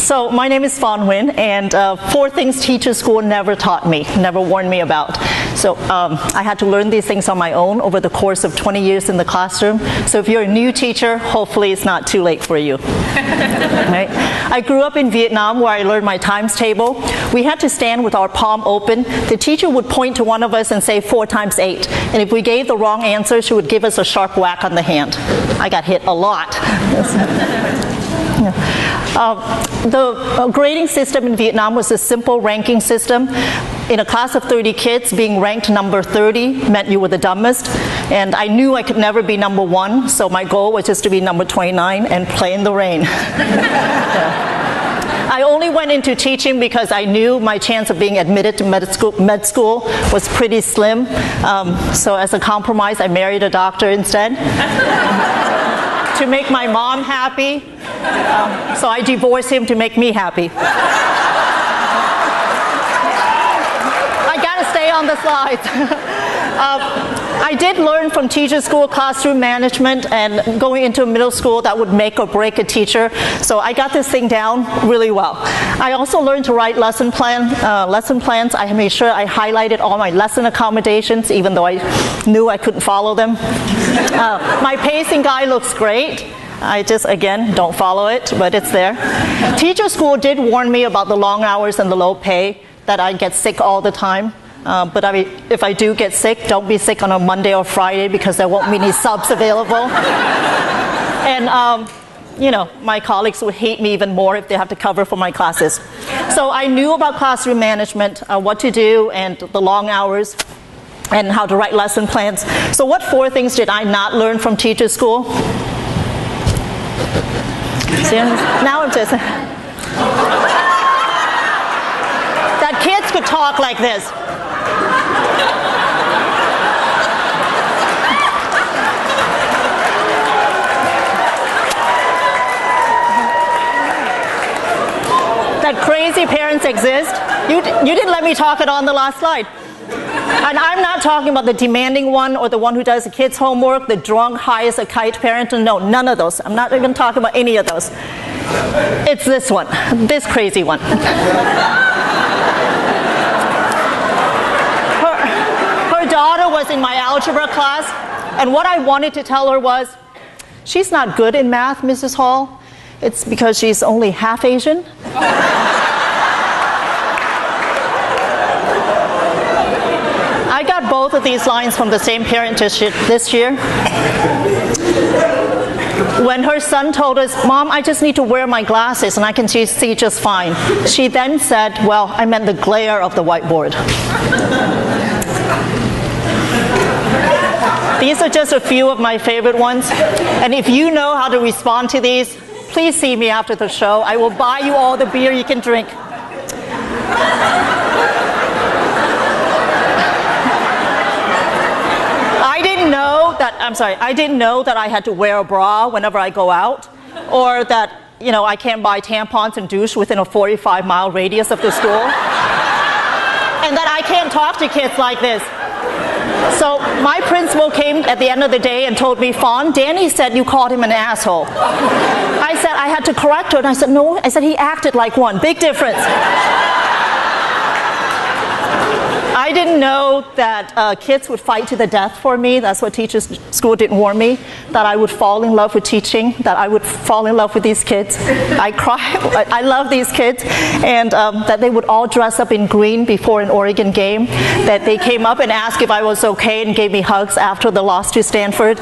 So my name is Fawn Nguyen, and 4 things teacher school never taught me, never warned me about. So I had to learn these things on my own over the course of 20 years in the classroom. So if you're a new teacher, hopefully it's not too late for you. Right? I grew up in Vietnam where I learned my times table. We had to stand with our palm open. The teacher would point to one of us and say 4 times 8. And if we gave the wrong answer, she would give us a sharp whack on the hand. I got hit a lot. The grading system in Vietnam was a simple ranking system. In a class of 30 kids, being ranked number 30 meant you were the dumbest. And I knew I could never be number 1, so my goal was just to be number 29 and play in the rain. I only went into teaching because I knew my chance of being admitted to med school was pretty slim. So as a compromise, I married a doctor instead. To make my mom happy, so I divorced him to make me happy. I gotta stay on the slides. I did learn from teacher school classroom management, and going into middle school that would make or break a teacher, so I got this thing down really well. I also learned to write lesson plans. I made sure I highlighted all my lesson accommodations even though I knew I couldn't follow them. My pacing guide looks great. I just, again, don't follow it, but it's there. Teacher school did warn me about the long hours and the low pay, that I'd get sick all the time. But if I do get sick, don't be sick on a Monday or Friday because there won't be any subs available. And you know, my colleagues would hate me even more if they have to cover for my classes. So I knew about classroom management, what to do, and the long hours, and how to write lesson plans. So what 4 things did I not learn from teacher school? See, now I'm just... that kids could talk like this. That crazy parents exist. You didn't let me talk it on the last slide. And I'm not talking about the demanding one or the one who does the kids' homework, the drunk, high as a kite parent. No, none of those. I'm not even talking about any of those. It's this one, this crazy one. Her daughter was in my algebra class, and what I wanted to tell her was, she's not good in math, Mrs. Hall. It's because she's only half Asian. I got both of these lines from the same parent this year. When her son told us, "Mom, I just need to wear my glasses and I can see just fine," she then said, "Well, I meant the glare of the whiteboard." These are just a few of my favorite ones. And if you know how to respond to these, please see me after the show. I will buy you all the beer you can drink. I didn't know that I had to wear a bra whenever I go out, or that, you know, I can't buy tampons and douche within a 45-mile radius of the school, and that I can't talk to kids like this. So my principal came at the end of the day and told me, "Fawn, Danny said you called him an asshole." I said I had to correct her, and I said, "No," I said, "he acted like one. Big difference." I didn't know that kids would fight to the death for me. That's what teacher school didn't warn me, that I would fall in love with teaching, that I would fall in love with these kids. I love these kids, and that they would all dress up in green before an Oregon game, that they came up and asked if I was okay and gave me hugs after the loss to Stanford.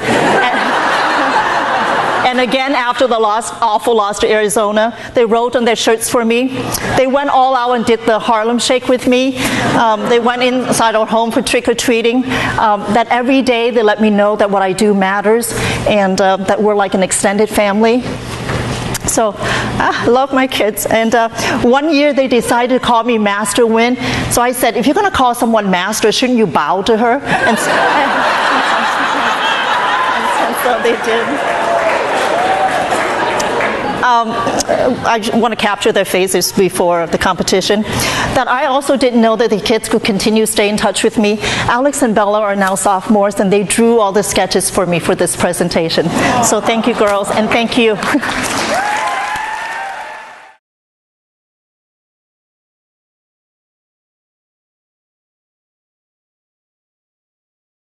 And again, after the awful loss to Arizona, they wrote on their shirts for me. They went all out and did the Harlem Shake with me. They went inside our home for trick-or-treating. That every day they let me know that what I do matters, and that we're like an extended family. So I love my kids. And one year they decided to call me Master Nguyen. So I said, if you're going to call someone master, shouldn't you bow to her? And so they did. I want to capture their faces before the competition. That I also didn't know that the kids could continue to stay in touch with me. Alex and Bella are now sophomores, and they drew all the sketches for me for this presentation. So thank you, girls, and thank you.